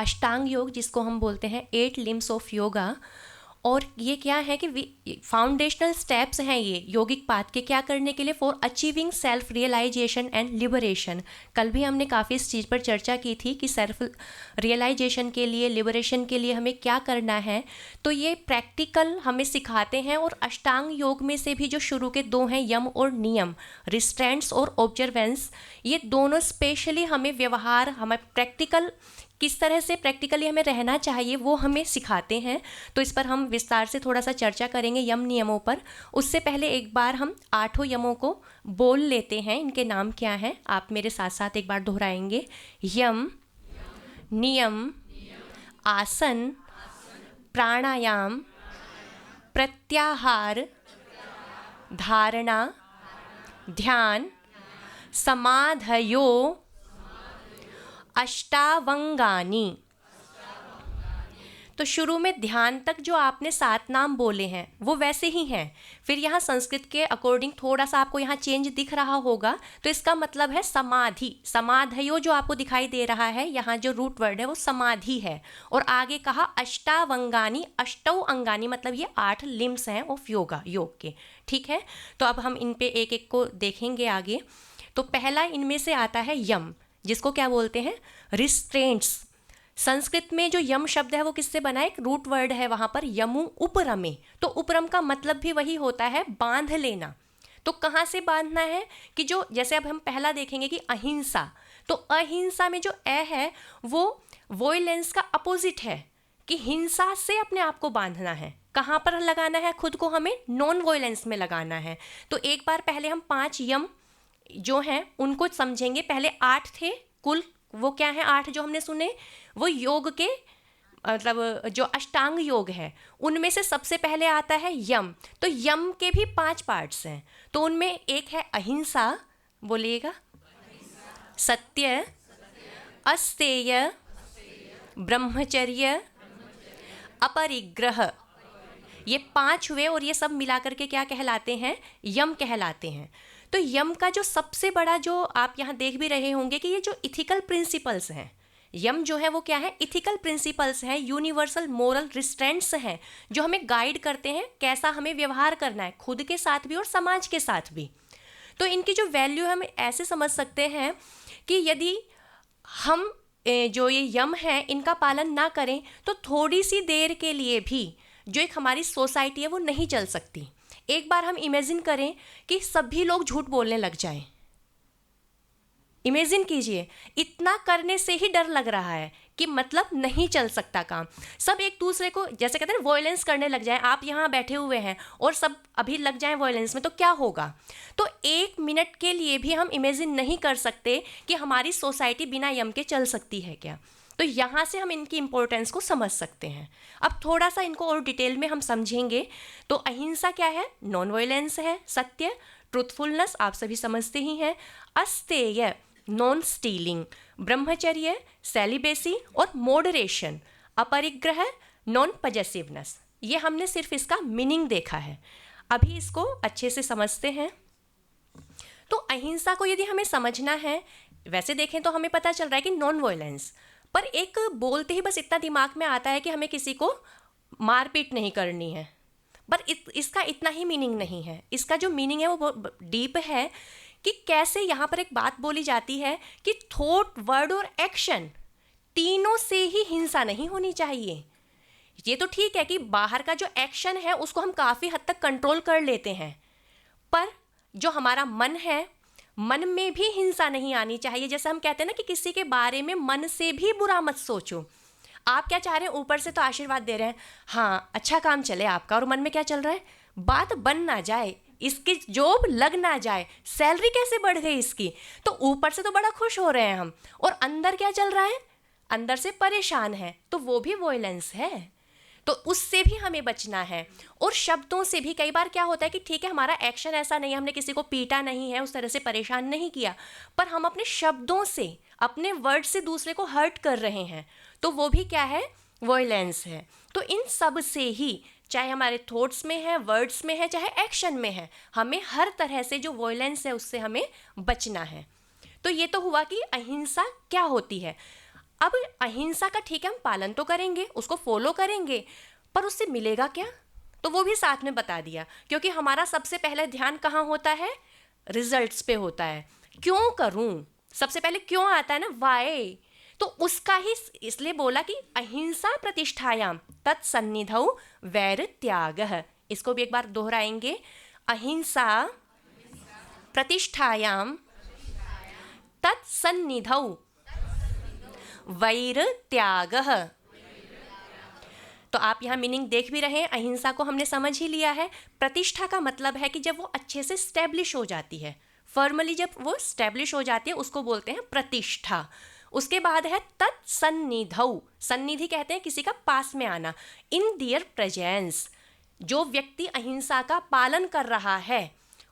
अष्टांग योग, जिसको हम बोलते हैं 8 लिम्स ऑफ योगा। और ये क्या है कि फाउंडेशनल स्टेप्स हैं ये योगिक पाथ के क्या करने के लिए, for achieving self realisation and liberation. कल भी हमने काफ़ी इस चीज़ पर चर्चा की थी कि सेल्फ रियलाइजेशन के लिए, लिबरेशन के लिए हमें क्या करना है। तो ये प्रैक्टिकल हमें सिखाते हैं। और अष्टांग योग में से भी जो शुरू के 2 हैं, यम और नियम, रिस्ट्रेंट्स और ऑब्जर्वेंस, ये दोनों स्पेशली हमें व्यवहार, हमें प्रैक्टिकल किस तरह से प्रैक्टिकली हमें रहना चाहिए वो हमें सिखाते हैं। तो इस पर हम विस्तार से थोड़ा सा चर्चा करेंगे यम नियमों पर। उससे पहले एक बार हम 8 यमों को बोल लेते हैं, इनके नाम क्या हैं आप मेरे साथ साथ एक बार दोहराएंगे। यम, नियम, आसन, प्राणायाम, प्रत्याहार, धारणा, ध्यान, समाधयो, अष्टावंगानी। तो शुरू में ध्यान तक जो आपने 7 नाम बोले हैं वो वैसे ही हैं। फिर यहाँ संस्कृत के अकॉर्डिंग थोड़ा सा आपको यहाँ चेंज दिख रहा होगा, तो इसका मतलब है समाधि। समाधयो जो आपको दिखाई दे रहा है, यहाँ जो रूट वर्ड है वो समाधि है। और आगे कहा अष्टावंगानी, अष्टौ अंगानी, मतलब ये 8 लिम्स हैं ऑफ योगा, योग के। ठीक है, तो अब हम इन पे एक एक को देखेंगे आगे। तो पहला इनमें से आता है यम, जिसको क्या बोलते हैं, रिस्ट्रेंट्स। संस्कृत में जो यम शब्द है वो किससे बना है, एक रूट वर्ड है वहाँ पर, यमु उपरमे। तो उपरम का मतलब भी वही होता है, बांध लेना। तो कहाँ से बांधना है कि जो, जैसे अब हम पहला देखेंगे कि अहिंसा, तो अहिंसा में जो ए है वो वॉयलेंस का अपोजिट है, कि हिंसा से अपने आप को बांधना है। कहाँ पर लगाना है खुद को, हमें नॉन वॉयलेंस में लगाना है। तो एक बार पहले हम 5 यम जो हैं उनको समझेंगे। पहले 8 थे कुल, वो क्या है 8 जो हमने सुने, वो योग के मतलब जो अष्टांग योग है उनमें से सबसे पहले आता है यम। तो यम के भी 5 पार्ट्स हैं। तो उनमें एक है अहिंसा, बोलिएगा, सत्य, अस्तेय, ब्रह्मचर्य, अपरिग्रह। ये 5 हुए और ये सब मिलाकर के क्या कहलाते हैं, यम कहलाते हैं। तो यम का जो सबसे बड़ा, जो आप यहाँ देख भी रहे होंगे कि ये जो इथिकल प्रिंसिपल्स हैं, यम जो है वो क्या है, इथिकल प्रिंसिपल्स हैं, यूनिवर्सल मोरल रिस्ट्रेंट्स हैं, जो हमें गाइड करते हैं कैसा हमें व्यवहार करना है, खुद के साथ भी और समाज के साथ भी। तो इनकी जो वैल्यू है हम ऐसे समझ सकते हैं कि यदि हम जो ये यम है इनका पालन ना करें तो थोड़ी सी देर के लिए भी जो एक हमारी सोसाइटी है वो नहीं चल सकती। एक बार हम इमेजिन करें कि सभी लोग झूठ बोलने लग जाएं। इमेजिन कीजिए, इतना करने से ही डर लग रहा है कि मतलब नहीं चल सकता काम। सब एक दूसरे को जैसे कहते हैं वॉयलेंस करने लग जाएं। आप यहाँ बैठे हुए हैं और सब अभी लग जाएं वॉयलेंस में, तो क्या होगा। तो 1 मिनट के लिए भी हम इमेजिन नहीं कर सकते कि हमारी सोसाइटी बिना यम के चल सकती है क्या। तो यहाँ से हम इनकी इंपॉर्टेंस को समझ सकते हैं। अब थोड़ा सा इनको और डिटेल में हम समझेंगे। तो अहिंसा क्या है, नॉन वायलेंस है, सत्य, ट्रूथफुलनेस, आप सभी समझते ही हैं, अस्तेय, नॉन स्टीलिंग, ब्रह्मचर्य, सेलिबेसी और मॉडरेशन, अपरिग्रह, नॉन पजेसिवनेस। ये हमने सिर्फ इसका मीनिंग देखा है, अभी इसको अच्छे से समझते हैं। तो अहिंसा को यदि हमें समझना है, वैसे देखें तो हमें पता चल रहा है कि नॉन वायलेंस, पर एक बोलते ही बस इतना दिमाग में आता है कि हमें किसी को मारपीट नहीं करनी है, पर इसका इतना ही मीनिंग नहीं है। इसका जो मीनिंग है वो डीप है कि कैसे यहाँ पर एक बात बोली जाती है कि थॉट, वर्ड और एक्शन तीनों से ही हिंसा नहीं होनी चाहिए। ये तो ठीक है कि बाहर का जो एक्शन है उसको हम काफ़ी हद तक कंट्रोल कर लेते हैं, पर जो हमारा मन है, मन में भी हिंसा नहीं आनी चाहिए। जैसे हम कहते हैं ना कि किसी के बारे में मन से भी बुरा मत सोचो। आप क्या चाह रहे हैं, ऊपर से तो आशीर्वाद दे रहे हैं, हाँ अच्छा काम चले आपका, और मन में क्या चल रहा है, बात बन ना जाए, इसकी जॉब लग ना जाए, सैलरी कैसे बढ़ गई इसकी। तो ऊपर से तो बड़ा खुश हो रहे हैं हम, और अंदर क्या चल रहा है, अंदर से परेशान है, तो वो भी वॉयलेंस है। तो उससे भी हमें बचना है। और शब्दों से भी कई बार क्या होता है कि ठीक है हमारा एक्शन ऐसा नहीं है, हमने किसी को पीटा नहीं है, उस तरह से परेशान नहीं किया, पर हम अपने शब्दों से, अपने वर्ड से दूसरे को हर्ट कर रहे हैं, तो वो भी क्या है, वॉयलेंस है। तो इन सब से ही, चाहे हमारे थॉट्स में है, वर्ड्स में है, चाहे एक्शन में है, हमें हर तरह से जो वॉयलेंस है उससे हमें बचना है। तो ये तो हुआ कि अहिंसा क्या होती है। अब अहिंसा का ठीक है हम पालन तो करेंगे, उसको फॉलो करेंगे, पर उससे मिलेगा क्या, तो वो भी साथ में बता दिया। क्योंकि हमारा सबसे पहले ध्यान कहाँ होता है, रिजल्ट्स पे होता है। क्यों करूं, सबसे पहले क्यों आता है ना, वाई। तो उसका ही इसलिए बोला कि अहिंसा प्रतिष्ठायाम तत्सन्निधौ वैर त्यागः। इसको भी एक बार दोहराएंगे, अहिंसा प्रतिष्ठायाम तत्सन्निधौ वैर त्यागः। तो आप यहाँ मीनिंग देख भी रहे हैं, अहिंसा को हमने समझ ही लिया है। प्रतिष्ठा का मतलब है कि जब वो अच्छे से स्टैब्लिश हो जाती है, फॉर्मली जब वो स्टैब्लिश हो जाती है उसको बोलते हैं प्रतिष्ठा। उसके बाद है तत्सन्निधौ, सन्निधि कहते हैं किसी का पास में आना, इन दियर प्रेजेंस। जो व्यक्ति अहिंसा का पालन कर रहा है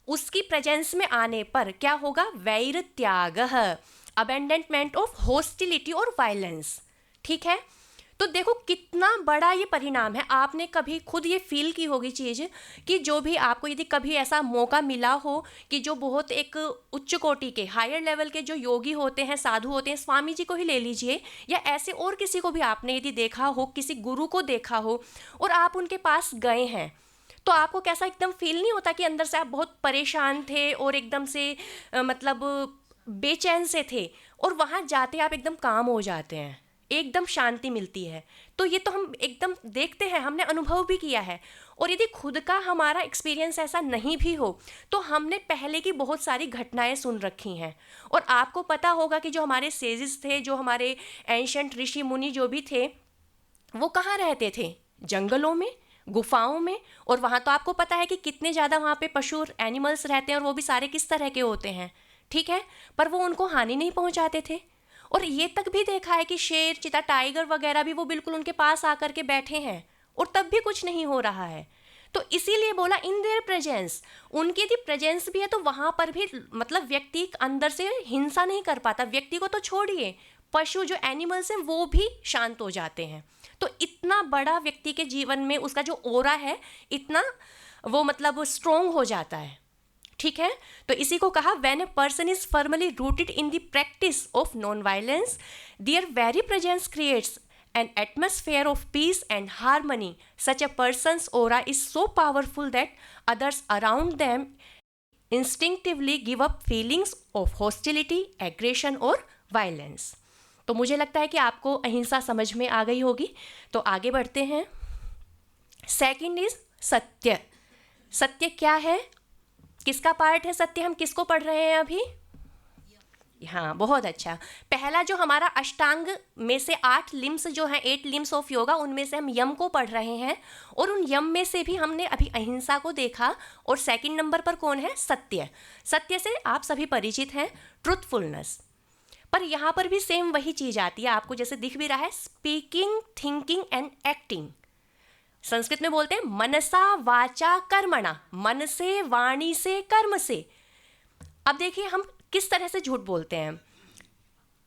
उसकी प्रेजेंस में आने पर क्या होगा, वैर त्यागः, अबेंडनमेंट ऑफ हॉस्टिलिटी और वायलेंस। ठीक है, तो देखो कितना बड़ा ये परिणाम है। आपने कभी खुद ये फील की होगी चीज़ कि जो भी आपको यदि कभी ऐसा मौका मिला हो कि जो बहुत एक उच्च कोटि के हायर लेवल के जो योगी होते हैं, साधु होते हैं, स्वामी जी को ही ले लीजिए, या ऐसे और किसी को भी आपने यदि देखा हो, किसी गुरु को देखा हो और आप उनके पास गए हैं, तो आपको कैसा एकदम फील नहीं होता कि अंदर से आप बहुत परेशान थे और एकदम से मतलब बेचैन से थे, और वहाँ जाते आप एकदम काम हो जाते हैं, एकदम शांति मिलती है। तो ये तो हम एकदम देखते हैं, हमने अनुभव भी किया है। और यदि खुद का हमारा एक्सपीरियंस ऐसा नहीं भी हो तो हमने पहले की बहुत सारी घटनाएं सुन रखी हैं। और आपको पता होगा कि जो हमारे सेजेस थे, जो हमारे एंशंट ऋषि मुनि जो भी थे, वो कहाँ रहते थे, जंगलों में, गुफाओं में। और वहाँ तो आपको पता है कि कितने ज़्यादा वहाँ पे पशु एनिमल्स रहते हैं, और वो भी सारे किस तरह के होते हैं। ठीक है, पर वो उनको हानि नहीं पहुँचाते थे। और ये तक भी देखा है कि शेर, चीता, टाइगर वगैरह भी वो बिल्कुल उनके पास आकर के बैठे हैं और तब भी कुछ नहीं हो रहा है। तो इसीलिए बोला इन देयर प्रेजेंस, उनकी यदि प्रेजेंस भी है तो वहाँ पर भी मतलब व्यक्ति अंदर से हिंसा नहीं कर पाता। व्यक्ति को तो छोड़िए, पशु जो एनिमल्स हैं वो भी शांत हो जाते हैं। तो इतना बड़ा व्यक्ति के जीवन में उसका जो ओरा है इतना वो मतलब स्ट्रोंग हो जाता है। ठीक है, तो इसी को कहा when a person is firmly rooted in the practice of non violence, their very presence creates an atmosphere of peace and harmony. Such a person's aura is so powerful that others around them instinctively give up feelings of hostility, aggression और violence. तो मुझे लगता है कि आपको अहिंसा समझ में आ गई होगी। तो आगे बढ़ते हैं। सेकंड इज सत्य। सत्य क्या है, किसका पार्ट है सत्य, हम किसको पढ़ रहे हैं अभी? हाँ, बहुत अच्छा। पहला जो हमारा अष्टांग में से 8 लिम्स जो हैं, 8 लिम्स ऑफ योगा, उनमें से हम यम को पढ़ रहे हैं, और उन यम में से भी हमने अभी अहिंसा को देखा। और सेकंड नंबर पर कौन है? सत्य। सत्य से आप सभी परिचित हैं, ट्रुथफुलनेस। पर यहाँ पर भी सेम वही चीज़ आती है, आपको जैसे दिख भी रहा है, speaking, thinking and acting. Sanskrit में बोलते हैं मनसा वाचा कर्मणा, मन से, वाणी से, कर्म से। अब देखिए हम किस तरह से झूठ बोलते हैं।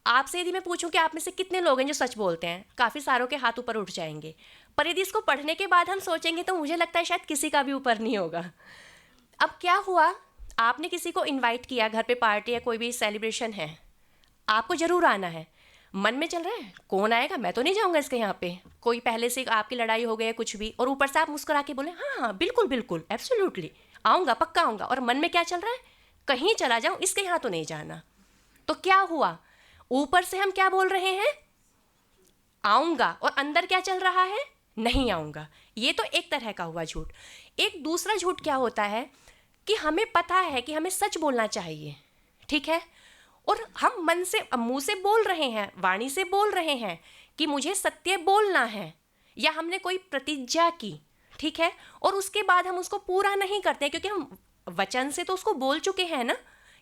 आपसे यदि मैं पूछूं कि आप में से कितने लोग हैं जो सच बोलते हैं, काफ़ी सारों के हाथ ऊपर उठ जाएंगे। पर यदि इसको पढ़ने के बाद हम सोचेंगे तो मुझे लगता है शायद किसी का भी ऊपर नहीं होगा। अब क्या हुआ, आपने किसी को इनवाइट किया, घर पे पार्टी है, कोई भी सेलिब्रेशन है, आपको ज़रूर आना है। मन में चल रहा है कौन आएगा, मैं तो नहीं जाऊँगा इसके यहाँ पे, कोई पहले से आपकी लड़ाई हो गई है कुछ भी, और ऊपर से आप मुस्कुरा के बोले हाँ हाँ बिल्कुल बिल्कुल एब्सोल्युटली आऊँगा, पक्का आऊँगा। और मन में क्या चल रहा है, कहीं चला जाऊँ, इसके यहाँ तो नहीं जाना। तो क्या हुआ, ऊपर से हम क्या बोल रहे हैं, आऊँगा, और अंदर क्या चल रहा है, नहीं आऊँगा। ये तो एक तरह का हुआ झूठ। एक दूसरा झूठ क्या होता है कि हमें पता है कि हमें सच बोलना चाहिए, ठीक है, और हम मन से, मुंह से बोल रहे हैं, वाणी से बोल रहे हैं कि मुझे सत्य बोलना है, या हमने कोई प्रतिज्ञा की, ठीक है, और उसके बाद हम उसको पूरा नहीं करते क्योंकि हम वचन से तो उसको बोल चुके हैं ना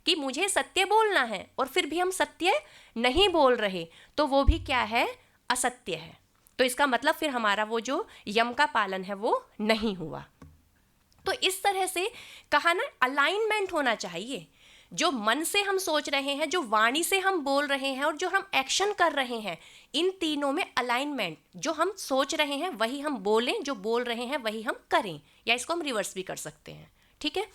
कि मुझे सत्य बोलना है, और फिर भी हम सत्य नहीं बोल रहे, तो वो भी क्या है, असत्य है। तो इसका मतलब फिर हमारा वो जो यम का पालन है वो नहीं हुआ। तो इस तरह से कहा ना, अलाइनमेंट होना चाहिए। जो मन से हम सोच रहे हैं, जो वाणी से हम बोल रहे हैं, और जो हम एक्शन कर रहे हैं, इन तीनों में अलाइनमेंट, जो हम सोच रहे हैं वही हम बोलें, जो बोल रहे हैं वही हम करें, या इसको हम रिवर्स भी कर सकते हैं। ठीक है,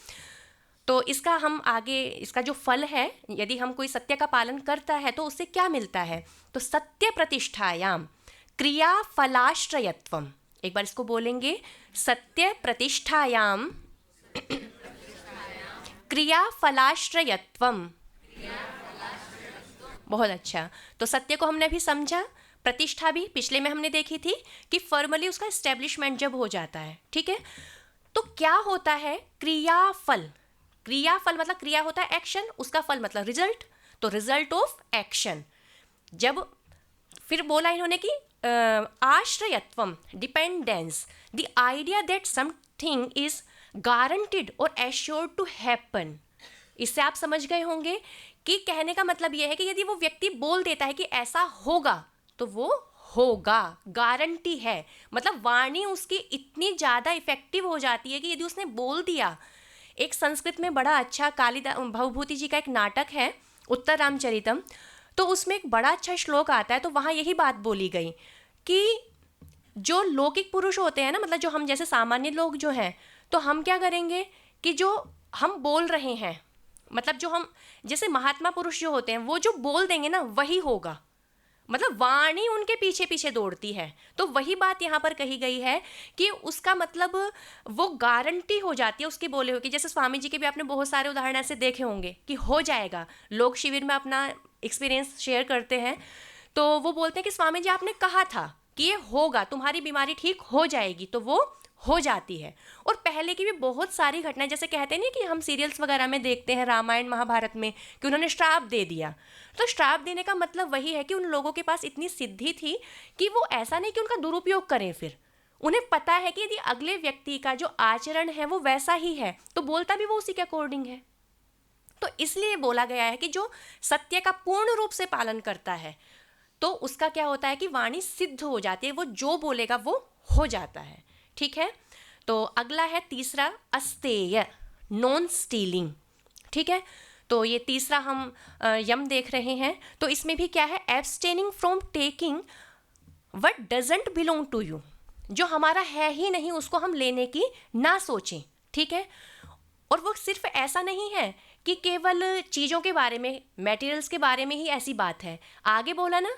तो इसका हम आगे, इसका जो फल है, यदि हम कोई सत्य का पालन करता है तो उससे क्या मिलता है? तो सत्य प्रतिष्ठायाम क्रिया फलाश्रयत्वम। एक बार इसको बोलेंगे, सत्य प्रतिष्ठायाम क्रिया फलाश्रयत्वम। बहुत अच्छा। तो सत्य को हमने अभी समझा, प्रतिष्ठा भी पिछले में हमने देखी थी कि फॉर्मली उसका एस्टेब्लिशमेंट जब हो जाता है, ठीक है। तो क्या होता है क्रियाफल? क्रियाफल मतलब क्रिया होता है एक्शन, उसका फल मतलब रिजल्ट, तो रिजल्ट ऑफ एक्शन। जब फिर बोला इन्होंने कि आश्रयत्वम, dependence, the idea that something is guaranteed और एश्योर्ड टू हैपन। इससे आप समझ गए होंगे कि कहने का मतलब यह है कि यदि वो व्यक्ति बोल देता है कि ऐसा होगा तो वो होगा, गारंटी है। मतलब वाणी उसकी इतनी ज़्यादा इफेक्टिव हो जाती है कि यदि उसने बोल दिया। एक संस्कृत में बड़ा अच्छा कालिदास भवभूति जी का एक नाटक है उत्तर रामचरितम, तो उसमें एक बड़ा अच्छा श्लोक आता है, तो वहाँ यही बात बोली गई कि जो लौकिक पुरुष होते हैं ना, मतलब जो हम जैसे सामान्य लोग जो हैं, तो हम क्या करेंगे कि जो हम बोल रहे हैं, मतलब जो हम जैसे महात्मा पुरुष जो होते हैं वो जो बोल देंगे ना वही होगा, मतलब वाणी उनके पीछे पीछे दौड़ती है। तो वही बात यहाँ पर कही गई है कि उसका मतलब वो गारंटी हो जाती है उसके बोले हुए की। जैसे स्वामी जी के भी आपने बहुत सारे उदाहरण ऐसे देखे होंगे कि हो जाएगा। लोग शिविर में अपना एक्सपीरियंस शेयर करते हैं तो वो बोलते हैं कि स्वामी जी आपने कहा था कि ये होगा, तुम्हारी बीमारी ठीक हो जाएगी, तो वो हो जाती है। और पहले की भी बहुत सारी घटनाएं, जैसे कहते नहीं कि हम सीरियल्स वगैरह में देखते हैं रामायण महाभारत में कि उन्होंने श्राप दे दिया, तो श्राप देने का मतलब वही है कि उन लोगों के पास इतनी सिद्धि थी कि वो ऐसा नहीं कि उनका दुरुपयोग करें, फिर उन्हें पता है कि यदि अगले व्यक्ति का जो आचरण है वो वैसा ही है तो बोलता भी वो उसी के अकॉर्डिंग है। तो इसलिए बोला गया है कि जो सत्य का पूर्ण रूप से पालन करता है तो उसका क्या होता है कि वाणी सिद्ध हो जाती है, वो जो बोलेगा वो हो जाता है, ठीक है। तो अगला है तीसरा, अस्तेय, नॉन स्टीलिंग, ठीक है। तो ये तीसरा हम यम देख रहे हैं। तो इसमें भी क्या है, abstaining from taking what doesn't belong to you, जो हमारा है ही नहीं उसको हम लेने की ना सोचें, ठीक है। और वो सिर्फ ऐसा नहीं है कि केवल चीज़ों के बारे में, मटेरियल्स के बारे में ही ऐसी बात है। आगे बोला ना,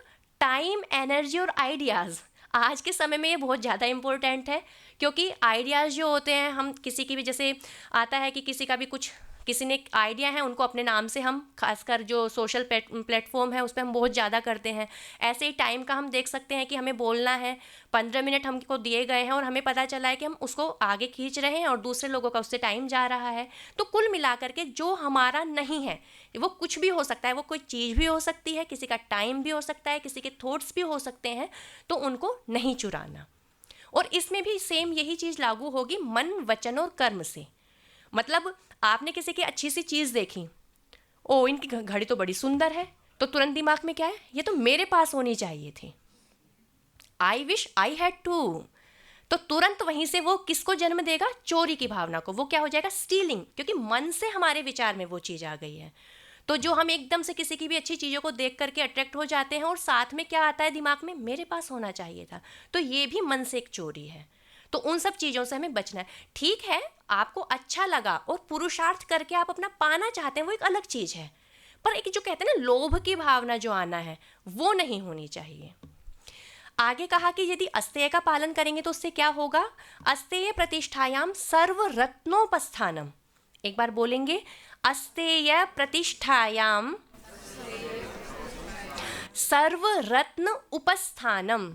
टाइम, एनर्जी और आइडियाज़। आज के समय में ये बहुत ज़्यादा इम्पोर्टेंट है क्योंकि आइडियाज़ जो होते हैं, हम किसी की भी, जैसे आता है कि किसी का भी कुछ, किसी ने आइडिया है, उनको अपने नाम से हम, खासकर जो सोशल प्लेटफॉर्म है उस पर हम बहुत ज़्यादा करते हैं। ऐसे ही टाइम का हम देख सकते हैं कि हमें बोलना है, 15 मिनट हमको दिए गए हैं और हमें पता चला है कि हम उसको आगे खींच रहे हैं और दूसरे लोगों का उससे टाइम जा रहा है। तो कुल मिलाकर के जो हमारा नहीं है वो कुछ भी हो सकता है, वो कोई चीज़ भी हो सकती है, किसी का टाइम भी हो सकता है, किसी के थॉट्स भी हो सकते हैं, तो उनको नहीं चुराना। और इसमें भी सेम यही चीज़ लागू होगी मन, वचन और कर्म से। मतलब आपने किसी की अच्छी सी चीज़ देखी, ओ इनकी घड़ी तो बड़ी सुंदर है, तो तुरंत दिमाग में क्या है, ये तो मेरे पास होनी चाहिए थी, I wish I had to. तो तुरंत वहीं से वो किसको जन्म देगा, चोरी की भावना को। वो क्या हो जाएगा, स्टीलिंग, क्योंकि मन से हमारे विचार में वो चीज़ आ गई है। तो जो हम एकदम से किसी की भी अच्छी चीज़ों को देख करके अट्रैक्ट हो जाते हैं और साथ में क्या आता है दिमाग में, मेरे पास होना चाहिए था, तो ये भी मन से एक चोरी है। तो उन सब चीज़ों से हमें बचना है। ठीक है, आपको अच्छा लगा और पुरुषार्थ करके आप अपना पाना चाहते हैं, वो एक अलग चीज़ है, पर एक जो कहते हैं ना लोभ की भावना जो आना है वो नहीं होनी चाहिए। आगे कहा कि यदि अस्तेय का पालन करेंगे तो उससे क्या होगा, अस्तेय प्रतिष्ठायाम सर्व रत्नोपस्थानम। एक बार बोलेंगे, अस्तेय प्रतिष्ठायाम सर्व रत्न उपस्थानम।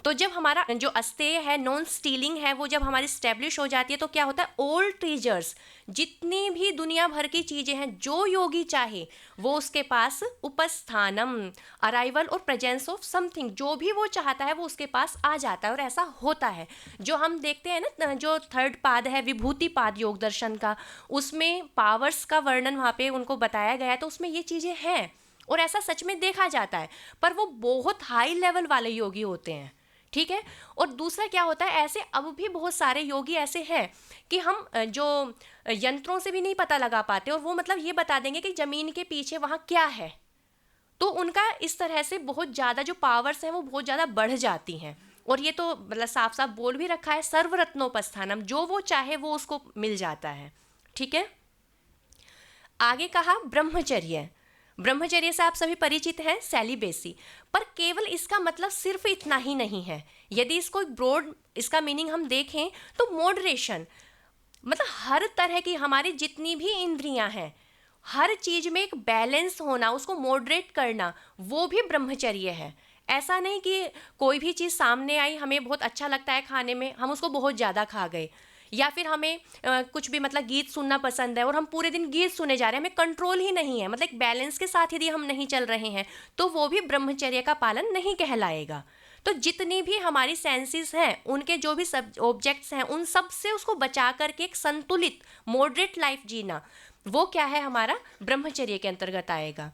तो जब हमारा जो अस्तेय है, नॉन स्टीलिंग है, वो जब हमारी स्टैब्लिश हो जाती है तो क्या होता है, ओल्ड ट्रेजर्स, जितनी भी दुनिया भर की चीज़ें हैं, जो योगी चाहे वो उसके पास उपस्थानम, अराइवल और प्रेजेंस ऑफ समथिंग, जो भी वो चाहता है वो उसके पास आ जाता है। और ऐसा होता है, जो हम देखते हैं ना, जो थर्ड पाद है विभूति पाद योग दर्शन का, उसमें पावर्स का वर्णन वहाँ पे उनको बताया गया है, तो उसमें ये चीज़ें हैं और ऐसा सच में देखा जाता है, पर वो बहुत हाई लेवल वाले योगी होते हैं, ठीक है। और दूसरा क्या होता है, ऐसे अब भी बहुत सारे योगी ऐसे हैं कि हम जो यंत्रों से भी नहीं पता लगा पाते, और वो मतलब ये बता देंगे कि ज़मीन के पीछे वहाँ क्या है। तो उनका इस तरह से बहुत ज़्यादा जो पावर्स हैं वो बहुत ज़्यादा बढ़ जाती हैं, और ये तो मतलब साफ साफ बोल भी रखा है, सर्वरत्नोपस्थानम, जो वो चाहे वो उसको मिल जाता है। ठीक है, आगे कहा ब्रह्मचर्य। ब्रह्मचर्य से आप सभी परिचित हैं, सेलिबेसी। पर केवल इसका मतलब सिर्फ इतना ही नहीं है। यदि इसको एक ब्रॉड इसका मीनिंग हम देखें तो मॉडरेशन, मतलब हर तरह की हमारी जितनी भी इंद्रियां हैं, हर चीज में एक बैलेंस होना, उसको मॉडरेट करना, वो भी ब्रह्मचर्य है। ऐसा नहीं कि कोई भी चीज़ सामने आई, हमें बहुत अच्छा लगता है खाने में, हम उसको बहुत ज़्यादा खा गए, या फिर हमें कुछ भी मतलब गीत सुनना पसंद है और हम पूरे दिन गीत सुने जा रहे हैं, हमें कंट्रोल ही नहीं है, मतलब एक बैलेंस के साथ यदि हम नहीं चल रहे हैं तो वो भी ब्रह्मचर्य का पालन नहीं कहलाएगा। तो जितनी भी हमारी सेंसेस हैं, उनके जो भी सब ऑब्जेक्ट्स हैं, उन सब से उसको बचा करके एक संतुलित मॉडरेट लाइफ जीना, वो क्या है, हमारा ब्रह्मचर्य के अंतर्गत आएगा।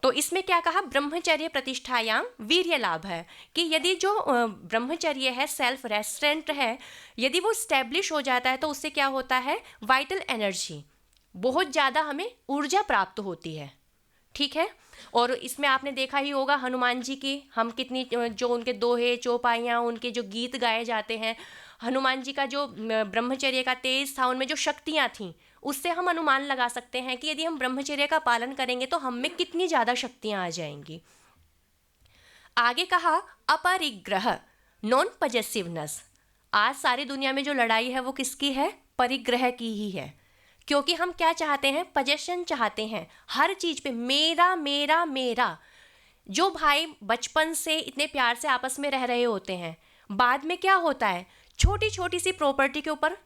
तो इसमें क्या कहा, ब्रह्मचर्य प्रतिष्ठायाम वीर्य लाभ है, कि यदि जो ब्रह्मचर्य है, सेल्फ रेस्ट्रेंट है, यदि वो स्टैब्लिश हो जाता है तो उससे क्या होता है, वाइटल एनर्जी, बहुत ज़्यादा हमें ऊर्जा प्राप्त होती है। ठीक है, और इसमें आपने देखा ही होगा हनुमान जी की, हम कितनी जो उनके दोहे चौपाइयाँ, उनके जो गीत गाए जाते हैं, हनुमान जी का जो ब्रह्मचर्य का तेज था, उनमें जो शक्तियाँ थीं, उससे हम अनुमान लगा सकते हैं कि यदि हम ब्रह्मचर्य का पालन करेंगे तो हम में कितनी ज़्यादा शक्तियाँ आ जाएंगी। आगे कहा अपरिग्रह, नॉन पजेसिवनेस। आज सारी दुनिया में जो लड़ाई है वो किसकी है, परिग्रह की ही है। क्योंकि हम क्या चाहते हैं, पजेशन चाहते हैं, हर चीज़ पे मेरा मेरा मेरा। जो भाई बचपन से इतने प्यार से आपस में रह रहे होते हैं, बाद में क्या होता है, छोटी छोटी सी प्रॉपर्टी के ऊपर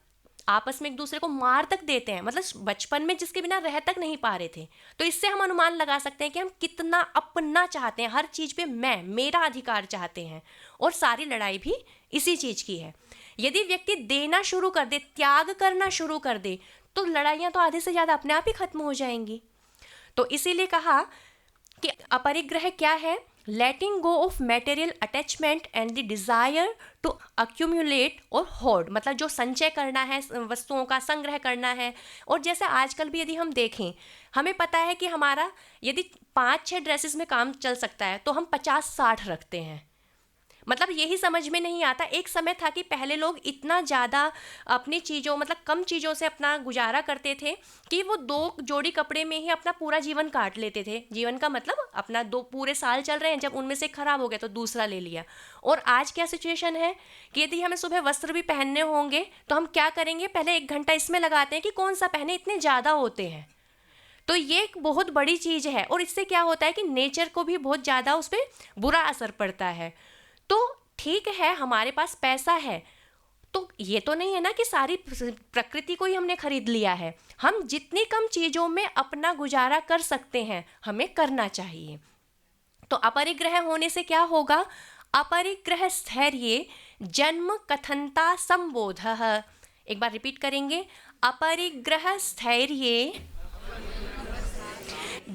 आपस में एक दूसरे को मार तक देते हैं, मतलब बचपन में जिसके बिना रह तक नहीं पा रहे थे। तो इससे हम अनुमान लगा सकते हैं कि हम कितना अपना चाहते हैं, हर चीज़ पे मैं मेरा अधिकार चाहते हैं, और सारी लड़ाई भी इसी चीज़ की है। यदि व्यक्ति देना शुरू कर दे, त्याग करना शुरू कर दे, तो लड़ाइयाँ तो आधे से ज़्यादा अपने आप ही खत्म हो जाएंगी। तो इसीलिए कहा कि अपरिग्रह क्या है, letting go of material attachment and the desire to accumulate और होर्ड, मतलब जो संचय करना है, वस्तुओं का संग्रह करना है। और जैसे आजकल भी यदि हम देखें, हमें पता है कि हमारा यदि 5-6 ड्रेसेस में काम चल सकता है तो हम 50-60 रखते हैं। मतलब यही समझ में नहीं आता, एक समय था कि पहले लोग इतना ज़्यादा अपनी चीज़ों, मतलब कम चीज़ों से अपना गुजारा करते थे कि वो 2 जोड़ी कपड़े में ही अपना पूरा जीवन काट लेते थे। जीवन का मतलब अपना 2 पूरे साल चल रहे हैं, जब उनमें से ख़राब हो गया तो दूसरा ले लिया। और आज क्या सिचुएशन है कि यदि हमें सुबह वस्त्र भी पहनने होंगे तो हम क्या करेंगे, पहले 1 घंटा इसमें लगाते हैं कि कौन सा पहने, इतने ज़्यादा होते हैं। तो ये एक बहुत बड़ी चीज़ है, और इससे क्या होता है कि नेचर को भी बहुत ज़्यादा उस पर बुरा असर पड़ता है। तो ठीक है, हमारे पास पैसा है, तो ये तो नहीं है ना कि सारी प्रकृति को ही हमने खरीद लिया है। हम जितनी कम चीज़ों में अपना गुजारा कर सकते हैं हमें करना चाहिए। तो अपरिग्रह होने से क्या होगा, अपरिग्रह स्थैर्य जन्म कथनता संबोधः। एक बार रिपीट करेंगे, अपरिग्रह स्थैर्य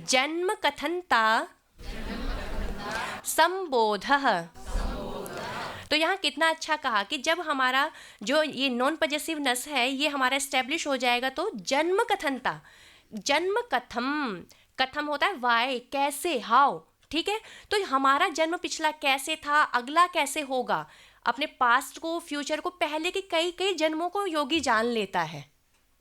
जन्म कथनता संबोधः। तो यहाँ कितना अच्छा कहा कि जब हमारा जो ये नॉन पजेसिवनेस है ये हमारा एस्टेब्लिश हो जाएगा तो जन्म कथनता, जन्म कथम, कथम होता है वाई, कैसे, हाउ। ठीक है, तो हमारा जन्म पिछला कैसे था, अगला कैसे होगा, अपने पास्ट को, फ्यूचर को, पहले के कई कई जन्मों को योगी जान लेता है।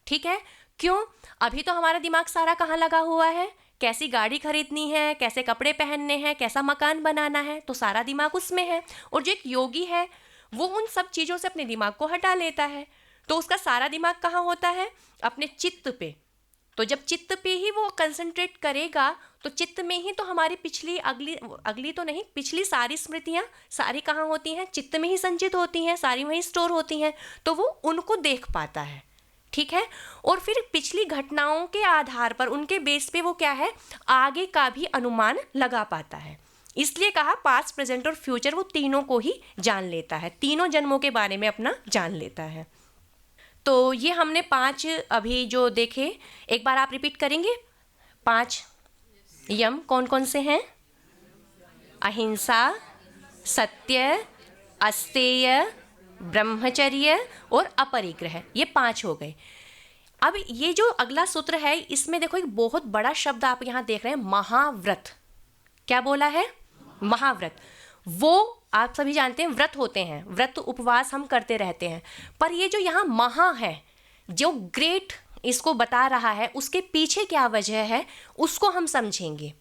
ठीक है, क्यों, अभी तो हमारा दिमाग सारा कहाँ लगा हुआ है, कैसी गाड़ी खरीदनी है, कैसे कपड़े पहनने हैं, कैसा मकान बनाना है, तो सारा दिमाग उसमें है। और जो एक योगी है वो उन सब चीज़ों से अपने दिमाग को हटा लेता है, तो उसका सारा दिमाग कहाँ होता है, अपने चित्त पे। तो जब चित्त पे ही वो कंसंट्रेट करेगा तो चित्त में ही तो हमारी पिछली अगली तो नहीं, पिछली सारी स्मृतियाँ सारी कहाँ होती हैं, चित्त में ही संचित होती हैं, सारी वहीं स्टोर होती हैं, तो वो उनको देख पाता है। ठीक है, और फिर पिछली घटनाओं के आधार पर, उनके बेस पे वो क्या है, आगे का भी अनुमान लगा पाता है। इसलिए कहा पास्ट, प्रेजेंट और फ्यूचर, वो तीनों को ही जान लेता है, तीनों जन्मों के बारे में अपना जान लेता है। तो ये हमने 5 अभी जो देखे, एक बार आप रिपीट करेंगे। 5 यम कौन कौन से हैं, अहिंसा, सत्य, अस्तेय, ब्रह्मचर्य और अपरिग्रह, ये 5 हो गए। अब ये जो अगला सूत्र है इसमें देखो एक बहुत बड़ा शब्द आप यहाँ देख रहे हैं, महाव्रत। क्या बोला है, महाव्रत। वो आप सभी जानते हैं व्रत होते हैं, व्रत उपवास हम करते रहते हैं, पर ये जो यहाँ महा है, जो ग्रेट इसको बता रहा है, उसके पीछे क्या वजह है उसको हम समझेंगे,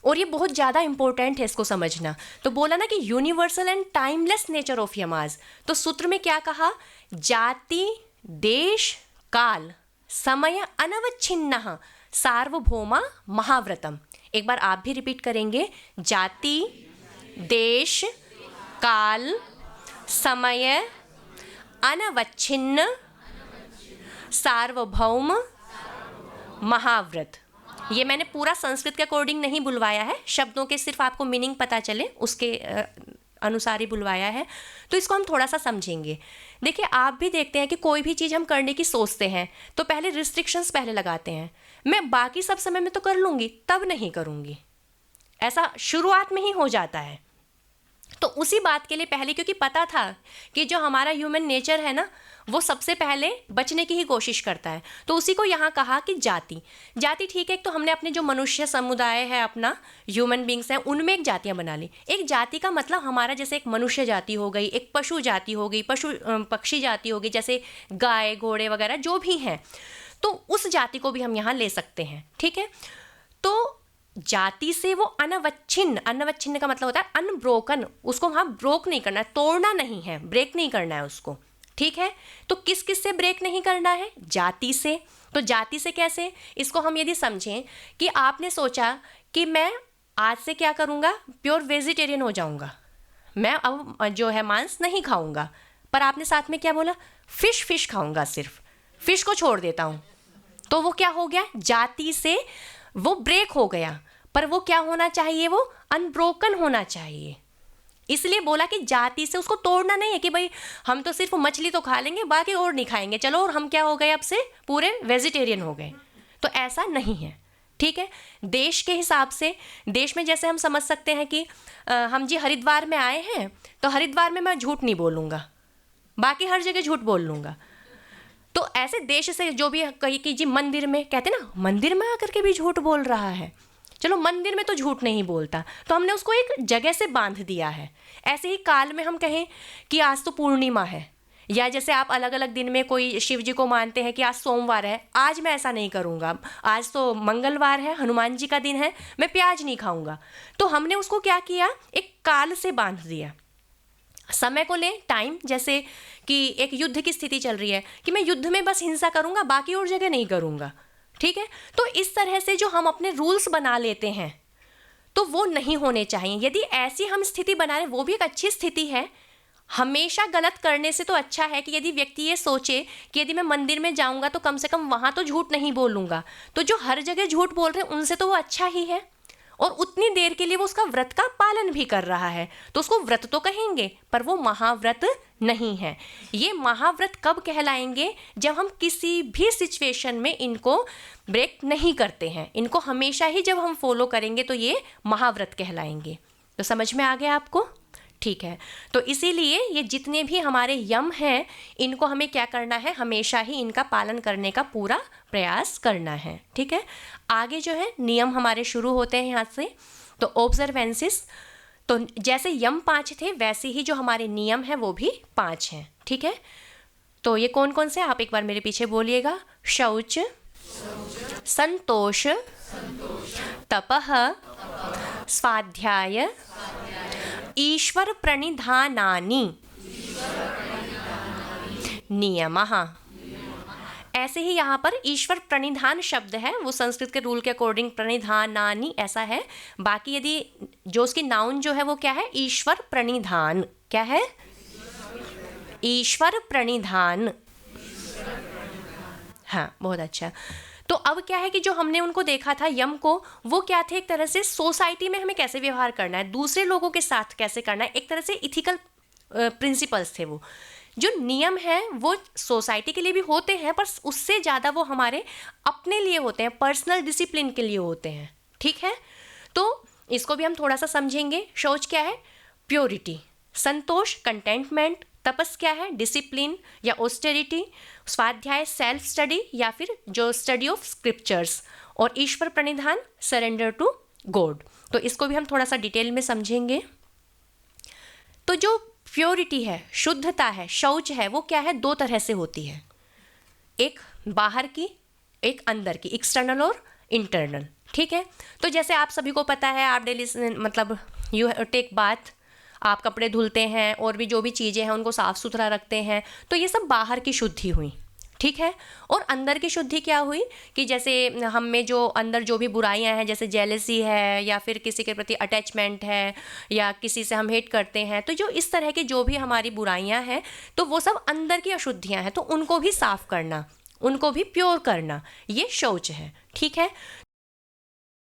और ये बहुत ज़्यादा इंपॉर्टेंट है इसको समझना। तो बोला ना कि universal and timeless nature of यमाज। तो सूत्र में क्या कहा? जाति देश काल समय अनवच्छिन्न सार्वभौमा महाव्रतम। एक बार आप भी रिपीट करेंगे, जाति देश काल समय अनवच्छिन्न सार्वभौम महाव्रत। ये मैंने पूरा संस्कृत के अकॉर्डिंग नहीं बुलवाया है, शब्दों के सिर्फ आपको मीनिंग पता चले उसके अनुसार ही बुलवाया है। तो इसको हम थोड़ा सा समझेंगे। देखिए, आप भी देखते हैं कि कोई भी चीज़ हम करने की सोचते हैं तो पहले रिस्ट्रिक्शंस पहले लगाते हैं। मैं बाकी सब समय में तो कर लूँगी, तब नहीं करूँगी, ऐसा शुरुआत में ही हो जाता है। तो उसी बात के लिए पहले, क्योंकि पता था कि जो हमारा ह्यूमन नेचर है ना, वो सबसे पहले बचने की ही कोशिश करता है, तो उसी को यहाँ कहा कि जाति। जाति ठीक है, तो हमने अपने जो मनुष्य समुदाय है, अपना ह्यूमन बींग्स हैं, उनमें एक जातियाँ बना ली। एक जाति का मतलब हमारा जैसे एक मनुष्य जाति हो गई, एक पशु जाति हो गई, पक्षी जाति हो गई, जैसे गाय घोड़े वगैरह जो भी हैं, तो उस जाति को भी हम यहाँ ले सकते हैं। ठीक है, तो जाति से वो अनवच्छिन्न, अनवच्छिन्न का मतलब होता है अनब्रोकन, उसको वहाँ ब्रोक नहीं करना है, तोड़ना नहीं है, ब्रेक नहीं करना है उसको। ठीक है, तो किस किस से ब्रेक नहीं करना है? जाति से। तो जाति से कैसे? इसको हम यदि समझें कि आपने सोचा कि मैं आज से क्या करूँगा, प्योर वेजिटेरियन हो जाऊँगा, मैं अब जो है मांस नहीं खाऊँगा, पर आपने साथ में क्या बोला? फिश खाऊँगा, सिर्फ फिश को छोड़ देता हूँ, तो वो क्या हो गया? जाति से वो ब्रेक हो गया, पर वो क्या होना चाहिए? वो अनब्रोकन होना चाहिए। इसलिए बोला कि जाति से उसको तोड़ना नहीं है कि भाई हम तो सिर्फ मछली तो खा लेंगे, बाकी और नहीं खाएंगे, चलो और हम क्या हो गए, अब से पूरे वेजिटेरियन हो गए, तो ऐसा नहीं है। ठीक है, देश के हिसाब से, देश में जैसे हम समझ सकते हैं कि हम जी हरिद्वार में आए हैं, तो हरिद्वार में मैं झूठ नहीं बोलूँगा, बाकी हर जगह झूठ बोल लूँगा। तो ऐसे देश से जो भी कही कि जी मंदिर में, कहते ना मंदिर में आकर के भी झूठ बोल रहा है, चलो मंदिर में तो झूठ नहीं बोलता, तो हमने उसको एक जगह से बांध दिया है। ऐसे ही काल में हम कहें कि आज तो पूर्णिमा है, या जैसे आप अलग अलग दिन में कोई शिव जी को मानते हैं कि आज सोमवार है, आज मैं ऐसा नहीं करूँगा, आज तो मंगलवार है, हनुमान जी का दिन है, मैं प्याज नहीं खाऊँगा। तो हमने उसको क्या किया? एक काल से बांध दिया। समय को ले, टाइम, जैसे कि एक युद्ध की स्थिति चल रही है कि मैं युद्ध में बस हिंसा करूँगा, बाकी और जगह नहीं करूँगा। ठीक है, तो इस तरह से जो हम अपने रूल्स बना लेते हैं, तो वो नहीं होने चाहिए। यदि ऐसी हम स्थिति बना रहे, वो भी एक अच्छी स्थिति है, हमेशा गलत करने से तो अच्छा है कि यदि व्यक्ति ये सोचे कि यदि मैं मंदिर में जाऊंगा तो कम से कम वहाँ तो झूठ नहीं बोलूँगा, तो जो हर जगह झूठ बोल रहे हैं उनसे तो वो अच्छा ही है, और उतनी देर के लिए वो उसका व्रत का पालन भी कर रहा है, तो उसको व्रत तो कहेंगे, पर वो महाव्रत नहीं है। ये महाव्रत कब कहलाएंगे? जब हम किसी भी सिचुएशन में इनको ब्रेक नहीं करते हैं, इनको हमेशा ही जब हम फॉलो करेंगे तो ये महाव्रत कहलाएंगे। तो समझ में आ गया आपको? ठीक है, तो इसीलिए ये जितने भी हमारे यम हैं, इनको हमें क्या करना है? हमेशा ही इनका पालन करने का पूरा प्रयास करना है। ठीक है, आगे जो है नियम हमारे शुरू होते हैं यहाँ से। तो ऑब्जर्वेंसेस, तो जैसे यम 5 थे, वैसे ही जो हमारे नियम हैं वो भी 5 हैं। ठीक है, तो ये कौन कौन से आप एक बार मेरे पीछे बोलिएगा। शौच, संतोष, तपः, स्वाध्याय, ईश्वर प्रणिधानानि, नियमः। ऐसे ही यहाँ पर ईश्वर प्रणिधान शब्द है, वो संस्कृत के रूल के अकॉर्डिंग प्रणिधानानि ऐसा है। बाकी यदि जो उसकी नाउन जो है वो क्या है? ईश्वर प्रणिधान। क्या है? ईश्वर प्रणिधान। हाँ, बहुत अच्छा। तो अब क्या है कि जो हमने उनको देखा था यम को, वो क्या थे? एक तरह से सोसाइटी में हमें कैसे व्यवहार करना है, दूसरे लोगों के साथ कैसे करना है, एक तरह से इथिकल प्रिंसिपल्स थे वो। जो नियम है वो सोसाइटी के लिए भी होते हैं, पर उससे ज़्यादा वो हमारे अपने लिए होते हैं, पर्सनल डिसिप्लिन के लिए होते हैं। ठीक है, तो इसको भी हम थोड़ा सा समझेंगे। शौच क्या है? प्योरिटी। संतोष कंटेंटमेंट। तपस क्या है? डिसिप्लिन या ऑस्टेरिटी। स्वाध्याय सेल्फ स्टडी या फिर जो स्टडी ऑफ स्क्रिप्चर्स। और ईश्वर प्रणिधान सरेंडर टू गॉड। तो इसको भी हम थोड़ा सा डिटेल में समझेंगे। तो जो प्योरिटी है, शुद्धता है, शौच है, वो क्या है, दो तरह से होती है, एक बाहर की, एक अंदर की, एक्सटर्नल और इंटरनल। ठीक है, तो जैसे आप सभी को पता है, आप डेली मतलब यू टेक बाथ, आप कपड़े धुलते हैं और भी जो भी चीज़ें हैं उनको साफ़ सुथरा रखते हैं, तो ये सब बाहर की शुद्धि हुई। ठीक है, और अंदर की शुद्धि क्या हुई कि जैसे हम में जो अंदर जो भी बुराइयां हैं, जैसे जेलसी है या फिर किसी के प्रति अटैचमेंट है या किसी से हम हेट करते हैं, तो जो इस तरह की जो भी हमारी बुराइयां हैं, तो वो सब अंदर की अशुद्धियां हैं, तो उनको भी साफ करना, उनको भी प्योर करना, ये शौच है। ठीक है,